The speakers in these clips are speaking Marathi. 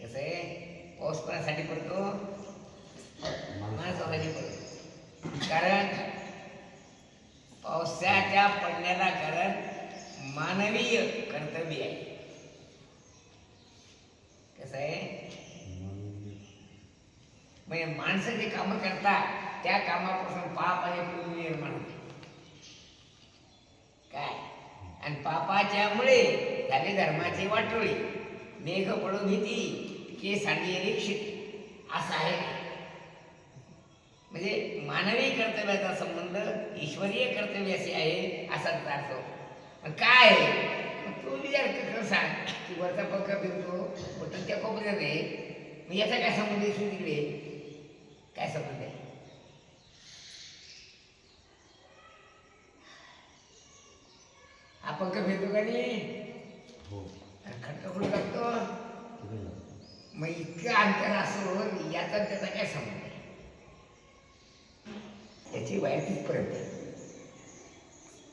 कसं आहे, पाऊस कोणासाठी पडतो? माणसासाठी पडतो. कारण पावसाच्या पडण्याला कारण मानवीय कर्तव्य आहे. कसं आहे, म्हणजे माणसं जे कामं करतात त्या कामापासून पाप आणि पुण्य निर्माण होते. काय, आणि पापाच्यामुळे झाले धर्माचे वाटोळे. मेघ पडो भीती के सांडिये निक्षित असं आहे. म्हणजे मानवी कर्तव्याचा संबंध ईश्वरीय कर्तव्याशी आहे असा अर्थ होतो. पण काय तू विचार सांग की वरचा पंखा फिरतो बटन त्या कोपऱ्यात आहे, मग याचा काय संबंध आहे? तिकडे काय संबंध आहे? हा पंखा फिरतो का नाही? खटका कुठे लागतो? मग इतकं अंतर असो, याचा त्याचा काय संबंध आहे? त्याची वाईट तिथपर्यंत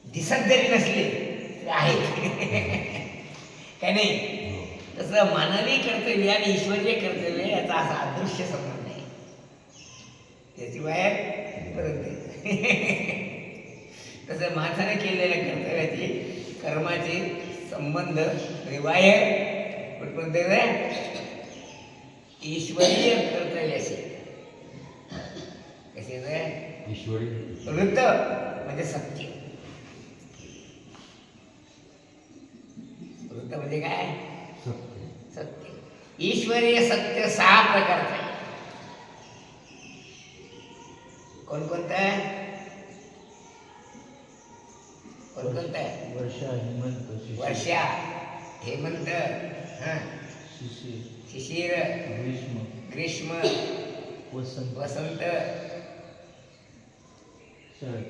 दिसत जरी नसले तरी आहे. काय नाही? तसं मानवी कर्तव्य आणि ईश्वरीय कर्तव्य याचा असा अदृश्य संबंध आहे. त्याची वाईट पर्यंत तसं माणसाने केलेल्या कर्तव्याची कर्माचे संबंध रिवायर कुठपर्यंत ईश्वरीय कर्तव्याशी. कसे ईश्वरी वृत्त म्हणजे सत्य. वृत्त म्हणजे काय? सत्य. ईश्वरीय सत्य 6 प्रकारचं आहे. कोणकोणतं? कोणकोणतं आहे? वर्षा, हेमंत, शिशिर, ग्रीष्म, वसंत, शरद,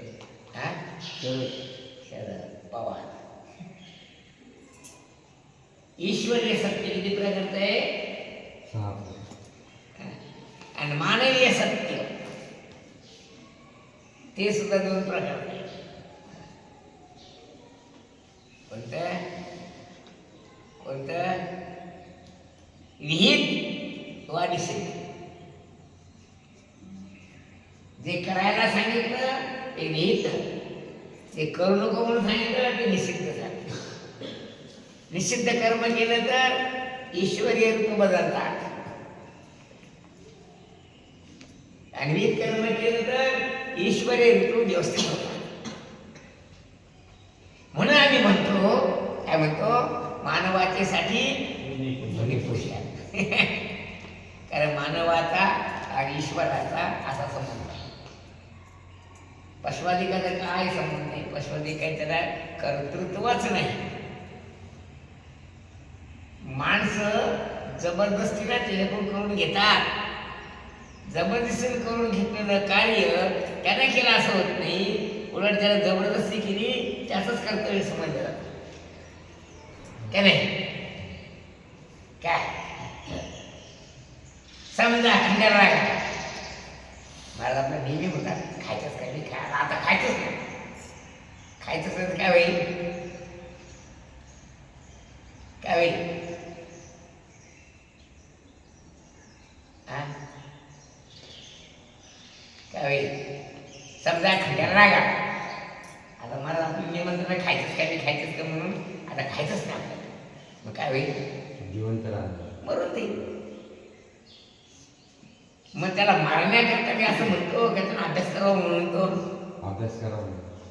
पवार. ईश्वरीय सत्य किती प्रकारचं आहे? 6. आणि मानवीय सत्य ते सुद्धा 2 प्रकारचे आहे. कोणतं? कोणतं? विहित वा निषिद्ध. जे करायला सांगितलं ते विहित, जे करू नको म्हणून सांगितलं ते निषिद्ध झालं. निषिद्ध कर्म केलं तर ईश्वरीय ऋतू बदलतात, आणि विहित कर्म केलं तर ईश्वरीय ऋतू व्यवस्थित होतात. म्हणून आम्ही म्हणतो, काय म्हणतो? मानवाच्यासाठी कारण मानवाचा आणि ईश्वराचा असा संबंध आहे. पशुधिकाचा काय संबंध नाही. पशुधिक त्याला कर्तृत्वच नाही. माणसं जबरदस्तीला टेलिफोन करून घेतात. जबरदस्तीने करून घेतलेलं कार्य त्याने केलं असं होत नाही, उलट त्याला जबरदस्ती केली त्याचंच कर्तव्य समजलं जातं. काय नाही? काय समजा खंड्याला रागा मला आपला नेहमी होता खायचंच काही नाही, खायला आता खायचंच नाही. खायचंच नाही तर काय होईल? काय होईल? काय होईल? समजा खंड्याला रागा, आता मला आपलं निमंत्रण खायचंच काय नाही, खायचंच का म्हणून आता खायचंच नाही आपल्याला. मग काय होईल? जिवंत राहणार, मरून ते. मग त्याला मारण्याकरता मी असं म्हणतो का त्यानं अभ्यास करावा म्हणून म्हणतो. अभ्यास करावा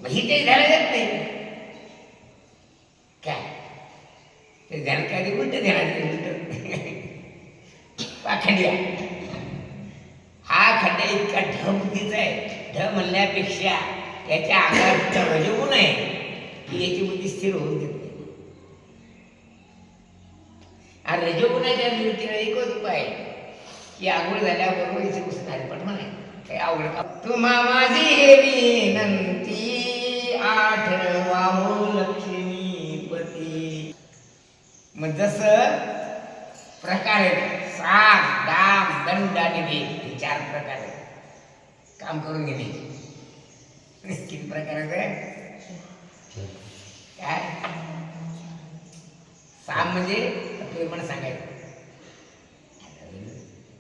मग ही काही ध्यान देत नाही. काय ते ध्यान काय उलट ध्यानात उलट पाखंड्या. हा खड्डा इतका ढ बुद्धीचा आहे. ढ म्हणण्यापेक्षा त्याच्या अंगात रजोगुण आहे की याची बुद्धी स्थिर होऊन देत नाही. आणि रजोगुणाच्या निवृत्तीला एकच उपाय आहे की आंघोळ झाल्याबरोबर इथे पुसणारे पण म्हणाय काही आवड का तुम्हा माझी हे विनंती आठवाहो लक्ष्मीपती. मग जसं प्रकार आहेत साम दाम दंड आणि भेद, हे 4 प्रकार आहेत काम करून घेण्याचे. किती प्रकार आहेत? काय? साम म्हणजे प्रेमाने सांगायचं,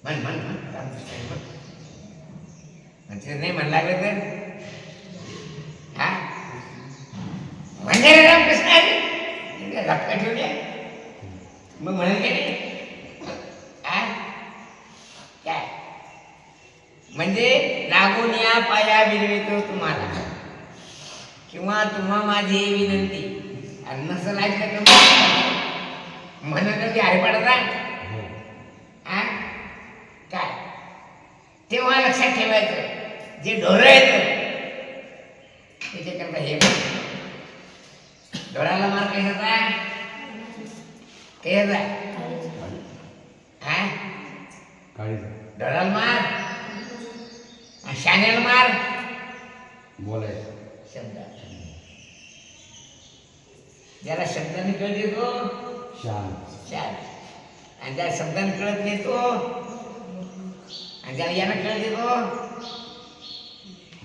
म्हण म्हण म्हण रामकृष्ण म्हण. म्हणजे नाही म्हण लागलं तर हा म्हणजे रामकृष्ण हरी झपका ठेवल्या मग म्हणेल की नाही काय म्हणजे लागून या पाया विनवितो तुम्हाला किंवा तुम्हा माझी विनंती आणि नसल ऐकलं तर म्हणत की हरी पडता काय तेव्हा लक्षात ठेवायचं जे ढोरं येतं त्याच्याकरता हे ढोराला मार कशाचा कशाचा ढोराला मार शाण्याला मार बोलायचं शब्द ज्याला शब्दाने कळत येतो शान आणि ज्याला शब्दाने कळत नाही तो आणि ज्याला यानं कळत येतो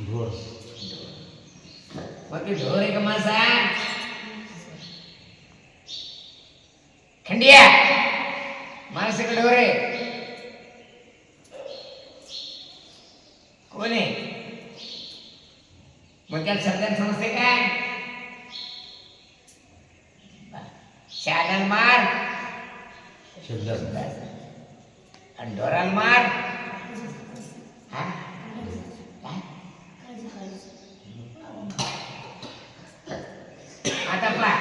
ढोर. मग ते ढोर आहे का माणसा खंडिया माणूस का ढोर आहे कोण आहे मग त्याला शब्दाने समजते काय शाळाला मार शब्द आणि ढोराला मार हा आता पहा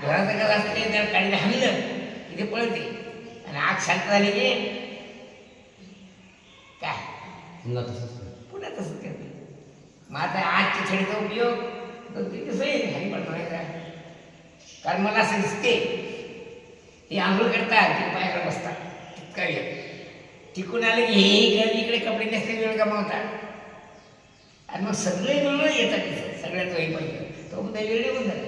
ढोराचं कसं असतं त्याला काळीला हाणलं की ते पळते आणि आग शांत झाली की काय पुन्हा तसंच पुन्हा तसंच करते. मग आता आजच्या छडीचा उपयोग तर तिथे सही खाली पडणार का कारण मला असं दिसते ते आंघोळ करतात ते पायाला बसतात तितका वेळ तिकून आले की हे इकडे कपडे नसते वेळ गमावतात आणि मग सगळे मिळून येतात तिथं सगळ्यात होईपर्यंत तो पण वेळ निघून जातो.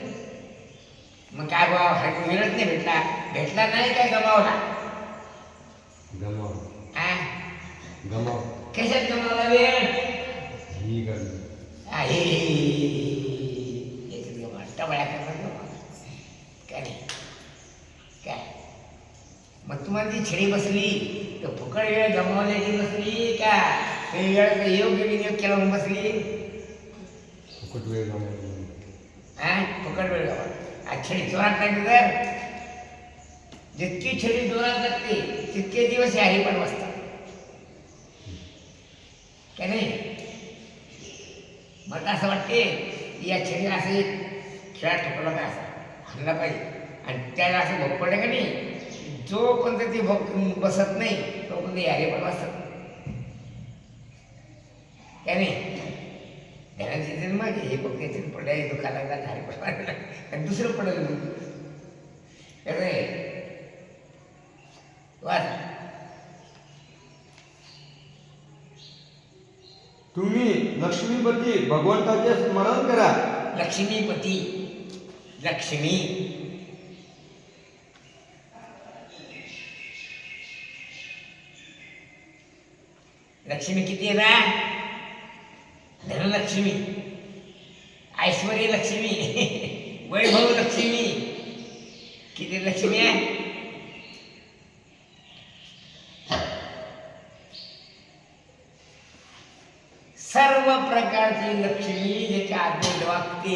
मग काय बाबा वेळच नाही भेटला नाही काय गमावला गमाव कशात गमावला वेळ ही करणे आहे याच्यात गमावला टबळ्या करणार गमावला काय नाही काय मग तुम्हाला ती छडी बसली तर फुकट वेळ गमावल्याची बसली का ते वेळ योग्य विनियोग केला म्हणून बसली फुकट वेळ गमावला फुकट वेळ गमावला आज छडी जोरात लागली तर जितकी छडी जोरात लागते तितके दिवस याही पण बसतात काय नाही. मला असं वाटते की या छडीला असं एक खेळात ठोकला का असा हल्ला पाहिजे आणि त्याला असं भोग पडलं का नाही जोपर्यंत ती भोग बसत नाही तोपर्यंत यारे पण बसत काय नाही. ध्यानात येते मग हे भोग याचे पडल्या हे दुखा लागला धारे पडला आणि दुसरं पडलं कसं वाच तुम्ही लक्ष्मीपती भगवंताचे स्मरण करा. लक्ष्मीपती लक्ष्मी लक्ष्मी किती आहे ना धनलक्ष्मी ऐश्वर्य लक्ष्मी वैभव लक्ष्मी किती लक्ष्मी आहे सर्व प्रकारची लक्ष्मी ज्याच्या आज्ञेत वागते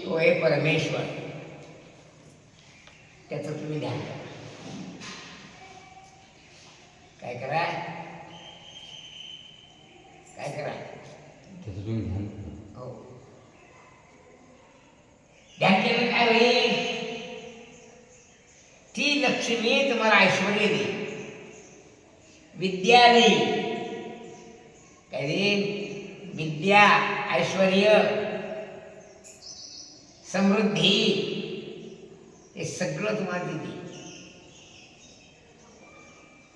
तो आहे परमेश्वर. त्याचं तुम्ही ध्यान करा. काय करा काय करा त्याचं तुम्ही ध्यान करा. हो ध्यान केलं काय होईल ती लक्ष्मी तुम्हाला ऐश्वर्य देईल विद्या देईल काय देईल विद्या ऐश्वर्य समृद्धी हे सगळं तुम्हाला देते.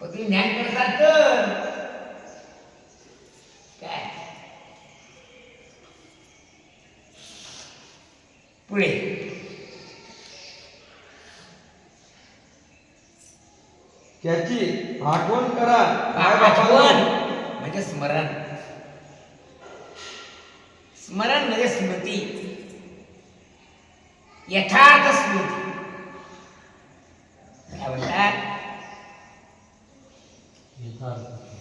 पण तुम्ही ज्ञान करतात तर काय पुढे त्याची आठवण करा. आठवण म्हणजे स्मरण स्मरण म्हणजे स्मृती यथार्थ स्मृती काय म्हणतात यथार्थ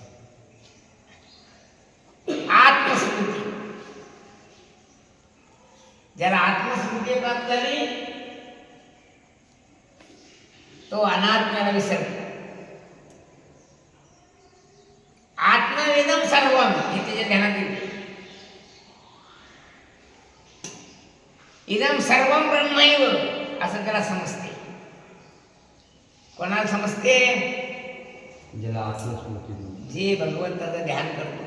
ज्याला आत्मस्मृती प्राप्त झाली तो अनात्म्याला विसरतो. आत्मवेदम सर्वम हे त्याच्या ध्यानात येते. इदम सर्वम ब्रह्मैव असं त्याला समजते. कोणाला समजते? ज्याला आत्मस्मृती होती. जे भगवंताचं ध्यान करतो,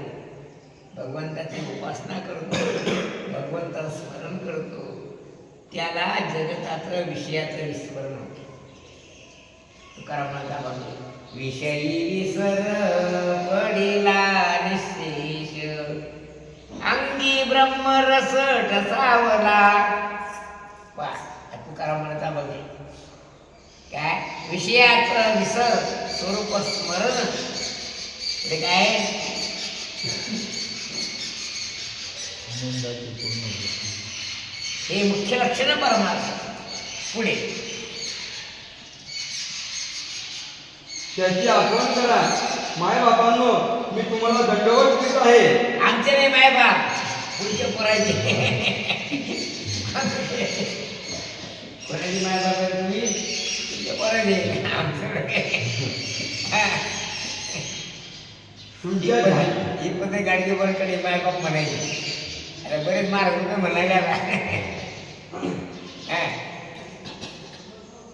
भगवंताची उपासना करतो, भगवंताचं स्मरण करतो, त्याला जगताचं विषयाचं विस्मरण होते. तुकारामाचा बघ, विषयी विसर पडिला निशेष, अंगी ब्रह्मरस ठसावला. वा, तुकाराम म्हणता बघ, काय विषयाचं विसर स्वरूप स्मरण म्हणजे काय? हे मुख्य लक्षण परमार्थ. पुढे त्याची आठवण करा. मायबापांनो, मी तुम्हाला दंडवत करीत आहे. आमचे नाही माय बाप, पुढचे पोरायचे. कोणाची माय बाप आहे तुम्ही? तुमच्या पोरायचे. आमचं तुमच्या ध्यान ही पण गाडगे बरकडे माय बाप म्हणायचे. अरे बरेच मार्ग म्हणायला.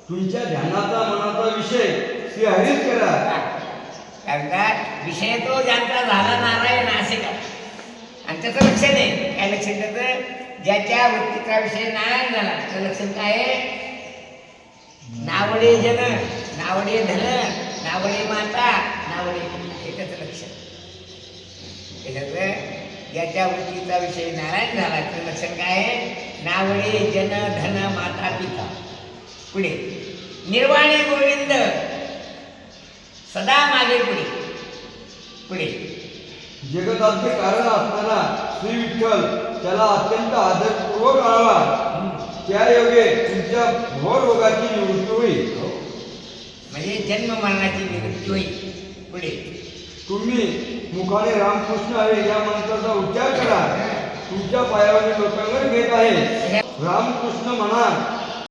तुमच्या ध्यानाचा मनाचा विषय श्री हरीच करा. कारण का विषय तो ज्यांचा झाला नारायण असे का. आणि त्याचं लक्षण आहे काय? लक्षण त्याचं ज्याच्या वृत्तीचा विषय नारायण झाला त्याचं लक्षण काय आहे? नावडे जन, नावडे धन, नावडे माता, नावडे पिता, हे त्याचं लक्षण. त्याच्यात ज्याच्या वृत्तीचा विषय नारायण झाला त्याचं लक्षण काय आहे? नावडे जन, धन, माता, पिता. पुढे निर्वाणी गोविंद सदा मागे पुढे. पुढे जगताचे कारण असणारा श्री विठ्ठल त्याला अत्यंत आदरपूर्वक आळावा. त्या योगे तुमच्या घोर रोगाची निवृत्ती होईल. म्हणजे जन्म मरणाची निवृत्ती होईल. पुढे तुम्ही मुखाने रामकृष्ण हरे या मंत्राचा उच्चार करा. तुमच्या पायावर लोकांवर घेत आहे. रामकृष्ण म्हणा.